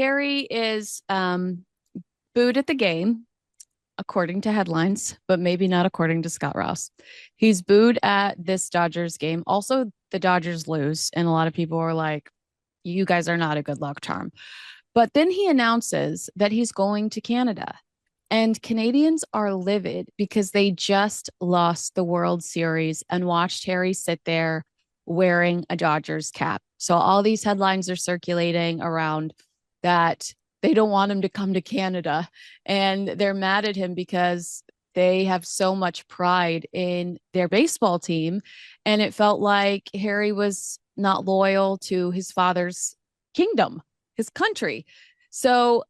Harry is booed at the game, according to headlines, but maybe not according to Scott Rouse. He's booed at this Dodgers game. Also, the Dodgers lose, and a lot of people are like, you guys are not a good luck charm. But then he announces that he's going to Canada. And Canadians are livid because they just lost the World Series and watched Harry sit there wearing a Dodgers cap. So all these headlines are circulating around that they don't want him to come to Canada. And they're mad at him because they have so much pride in their baseball team. And it felt like Harry was not loyal to his father's kingdom, his country. So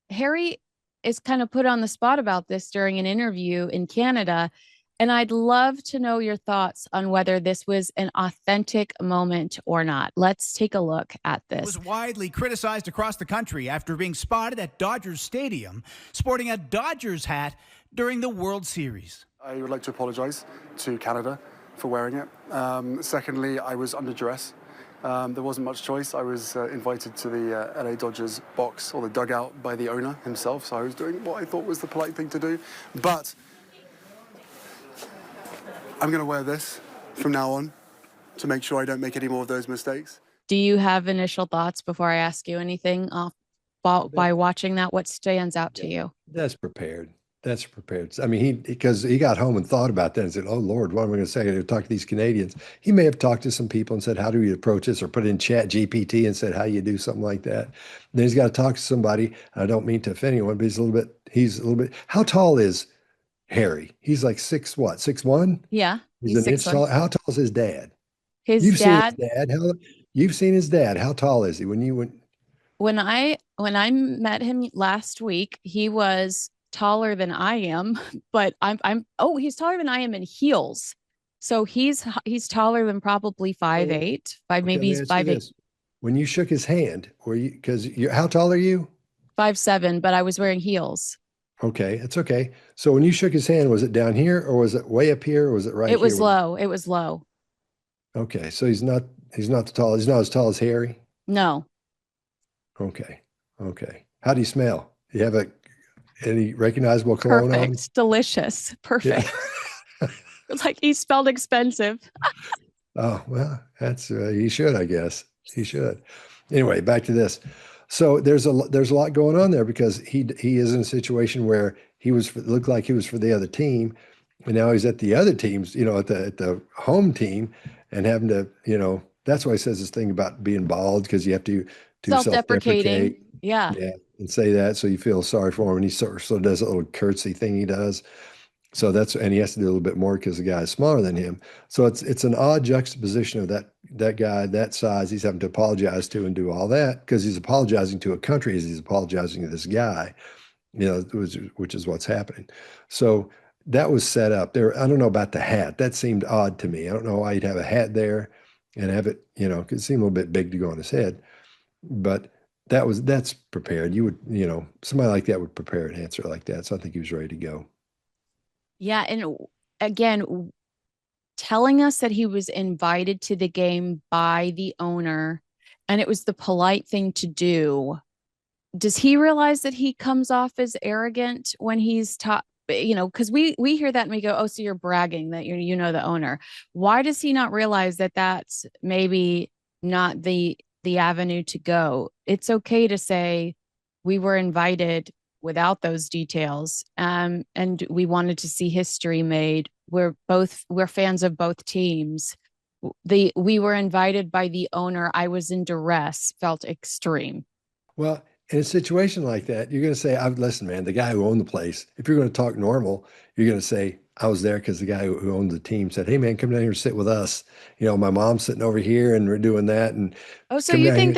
Harry is kind of put on the spot about this during an interview in Canada. And I'd love to know your thoughts on whether this was an authentic moment or not. Let's take a look at this. It was widely criticized across the country after being spotted at Dodgers Stadium sporting a Dodgers hat during the World Series. I would like to apologize to Canada for wearing it. Secondly, I was under duress. There wasn't much choice. I was invited to the LA Dodgers box, or the dugout, by the owner himself, so I was doing what I thought was the polite thing to do. But I'm going to wear this from now on to make sure I don't make any more of those mistakes. Do you have initial thoughts before I ask you anything by watching that? What stands out to you? That's prepared. That's prepared. I mean, because he got home and thought about that and said, oh, Lord, what am I going to say? I got to talk to these Canadians. He may have talked to some people and said, how do we approach this? Or put in Chat GPT and said, how you do something like that. Then he's got to talk to somebody. I don't mean to offend anyone, but he's a little bit. How tall is Harry? He's like 6'1"? Yeah. He's an inch tall. How tall is his dad? His dad. Seen his dad. You've seen his dad. How tall is he? When I met him last week, he was taller than I am, but he's taller than I am in heels. So he's taller than probably 5'8", maybe he's 5'8". When you shook his hand, how tall are you? 5'7", but I was wearing heels. Okay, it's okay. So when you shook his hand, was it down here or was it way up here or was it right here? It was low. It was low. Okay, so he's not as tall as Harry? No. Okay. How do you smell? Do you have any recognizable cologne on? Perfect. Delicious. Perfect. Yeah. Like he smelled expensive. Oh, well, that's he should, I guess. He should. Anyway, back to this. So there's a lot going on there because he is in a situation where looked like he was for the other team, and now he's at the other team's, at the home team, and having to, that's why he says this thing about being bald, because you have to self-deprecating. Yeah, and say that, so you feel sorry for him, and he sort of does a little curtsy thing he does. So and he has to do a little bit more because the guy is smaller than him. So it's an odd juxtaposition of that guy, that size, he's having to apologize to and do all that because he's apologizing to a country as he's apologizing to this guy, which is what's happening. So that was set up there. I don't know about the hat. That seemed odd to me. I don't know why he'd have a hat there and have it, it seemed a little bit big to go on his head, but that's prepared. You would, somebody like that would prepare an answer like that. So I think he was ready to go. Yeah. And again, telling us that he was invited to the game by the owner and it was the polite thing to do. Does he realize that he comes off as arrogant when he's taught, because we hear that and we go, oh, so you're bragging that the owner. Why does he not realize that that's maybe not the avenue to go? It's okay to say we were invited without those details. And we wanted to see history made. We're fans of both teams. We were invited by the owner. I was in duress, felt extreme. Well, in a situation like that, you're going to say, listen, man, the guy who owned the place, if you're going to talk normal, you're going to say, I was there because the guy who owned the team said, hey, man, come down here and sit with us. My mom's sitting over here and we're doing that. And so you think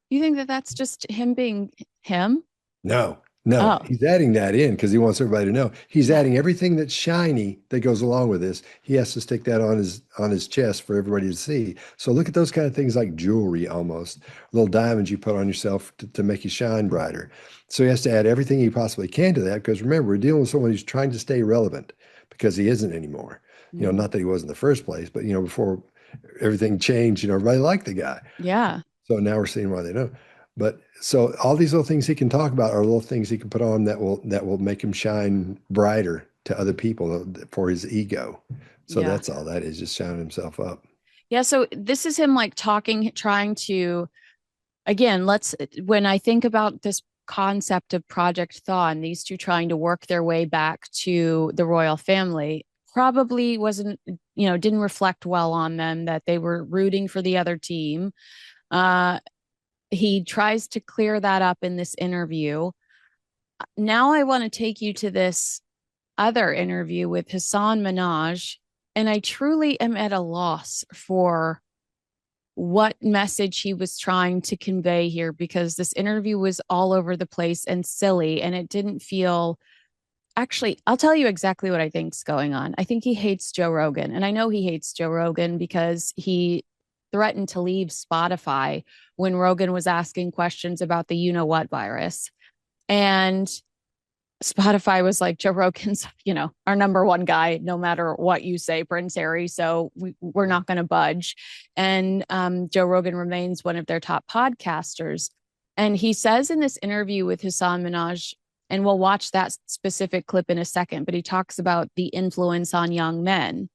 you think that that's just him being him? No, oh. He's adding that in because he wants everybody to know. He's adding everything that's shiny that goes along with this. He has to stick that on his chest for everybody to see. So look at those kind of things like jewelry, almost little diamonds you put on yourself to make you shine brighter. So he has to add everything he possibly can to that because remember, we're dealing with someone who's trying to stay relevant because he isn't anymore. Mm-hmm. Not that he was in the first place, but before everything changed, everybody liked the guy. Yeah. So now we're seeing why they don't. But so all these little things he can talk about are little things he can put on that will make him shine brighter to other people for his ego. So Yeah. that's all that is, just shining himself up. Yeah. So this is him like talking, trying to, again, when I think about this concept of Project Thaw and these two trying to work their way back to the royal family, probably wasn't, didn't reflect well on them that they were rooting for the other team. Uh, he tries to clear that up in this interview. Now I want to take you to this other interview with Hasan Minhaj, and I truly am at a loss for what message he was trying to convey here because this interview was all over the place and silly, and it didn't feel. Actually, I'll tell you exactly what I think's going on. I think he hates Joe Rogan, and I know he hates Joe Rogan because he threatened to leave Spotify when Rogan was asking questions about the you know what virus. And Spotify was like, Joe Rogan's, our number one guy, no matter what you say, Prince Harry. So we're not going to budge. And Joe Rogan remains one of their top podcasters. And he says in this interview with Hasan Minhaj, and we'll watch that specific clip in a second, but he talks about the influence on young men.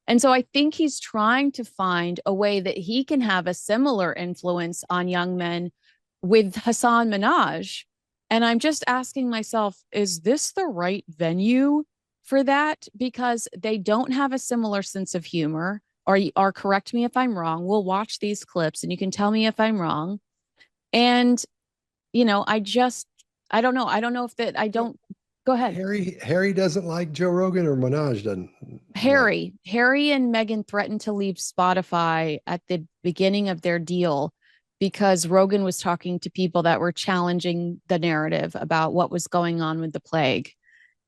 And so I think he's trying to find a way that he can have a similar influence on young men with Hasan Minhaj. And I'm just asking myself, is this the right venue for that? Because they don't have a similar sense of humor. Or correct me if I'm wrong. We'll watch these clips and you can tell me if I'm wrong. And, I don't know. I don't know if that, I don't, go ahead. Harry doesn't like Joe Rogan, or Minaj doesn't like. Harry and Meghan threatened to leave Spotify at the beginning of their deal because Rogan was talking to people that were challenging the narrative about what was going on with the plague.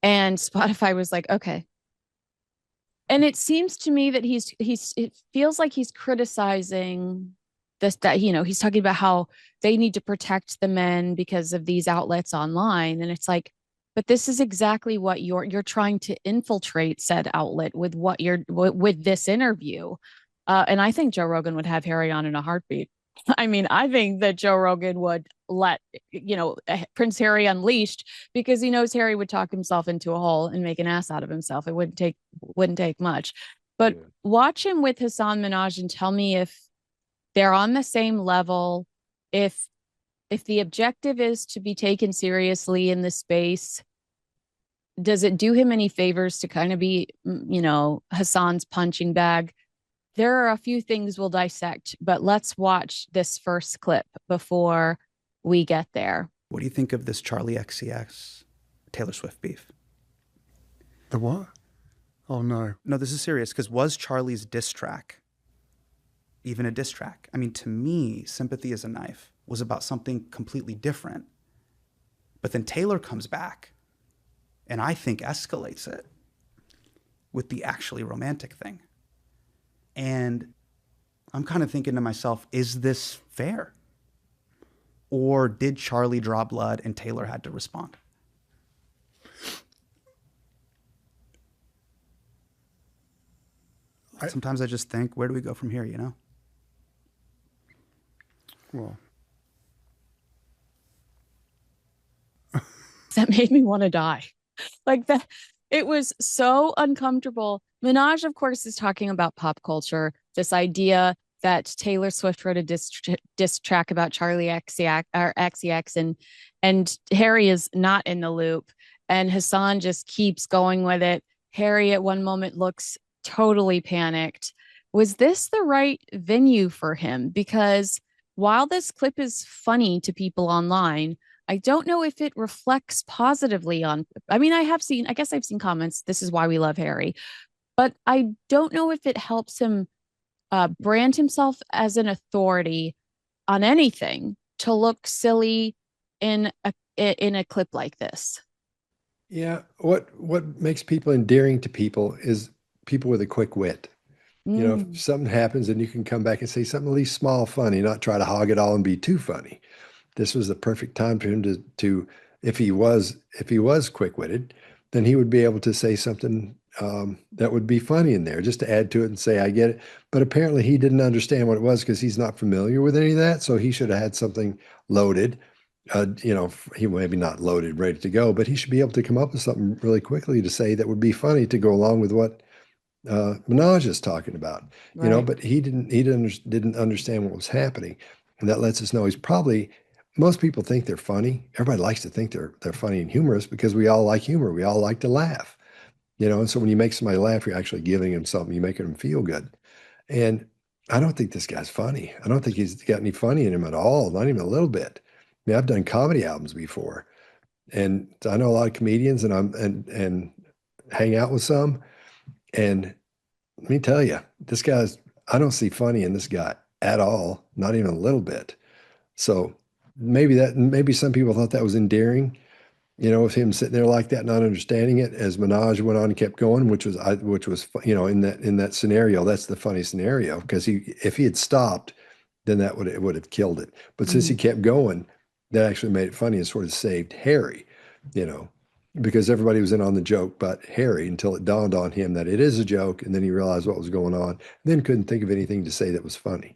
And Spotify was like, okay. And it seems to me that it feels like he's criticizing this, that, he's talking about how they need to protect the men because of these outlets online. And it's like, but this is exactly what you're trying to infiltrate said outlet with with this interview. And I think Joe Rogan would have Harry on in a heartbeat. I mean, I think that Joe Rogan would let, Prince Harry unleashed because he knows Harry would talk himself into a hole and make an ass out of himself. It wouldn't take much. But watch him with Hasan Minhaj and tell me if they're on the same level, if the objective is to be taken seriously in the space, does it do him any favors to kind of be, Hasan's punching bag? There are a few things we'll dissect, but let's watch this first clip before we get there. What do you think of this Charlie XCX Taylor Swift beef? The what? Oh, no. No, this is serious, because was Charlie's diss track even a diss track? I mean, to me, Sympathy is a Knife was about something completely different. But then Taylor comes back and I think escalates it with the actually romantic thing. And I'm kind of thinking to myself, is this fair? Or did Charlie draw blood and Taylor had to respond? Sometimes I just think, where do we go from here, Well, that made me want to die. Like that, it was so uncomfortable. Minaj, of course, is talking about pop culture, this idea that Taylor Swift wrote a diss track about Charlie XCX, and Harry is not in the loop. And Hasan just keeps going with it. Harry at one moment looks totally panicked. Was this the right venue for him? Because while this clip is funny to people online, I don't know if it reflects positively on, I mean, I guess I've seen comments, this is why we love Harry, but I don't know if it helps him brand himself as an authority on anything to look silly in a clip like this. Yeah, what makes people endearing to people is people with a quick wit. If something happens and you can come back and say something at least small, funny, not try to hog it all and be too funny. This was the perfect time for him to if he was quick-witted, then he would be able to say something that would be funny in there, just to add to it and say, I get it. But apparently he didn't understand what it was because he's not familiar with any of that. So he should have had something loaded. He maybe not loaded, ready to go, but he should be able to come up with something really quickly to say that would be funny to go along with what Minaj is talking about. Right. But he didn't understand what was happening, and that lets us know he's probably. Most people think they're funny. Everybody likes to think they're funny and humorous because we all like humor. We all like to laugh. And so when you make somebody laugh, you're actually giving them something. You're making them feel good. And I don't think this guy's funny. I don't think he's got any funny in him at all, not even a little bit. I mean, I've done comedy albums before, and I know a lot of comedians, and and hang out with some. And let me tell you, I don't see funny in this guy at all, not even a little bit. So maybe some people thought that was endearing, with him sitting there like that, not understanding it. As Minaj went on and kept going, which was in that scenario, that's the funny scenario, because if he had stopped, then it would have killed it. But since he kept going, that actually made it funny and sort of saved Harry, because everybody was in on the joke but Harry, until it dawned on him that it is a joke, and then he realized what was going on, then couldn't think of anything to say that was funny.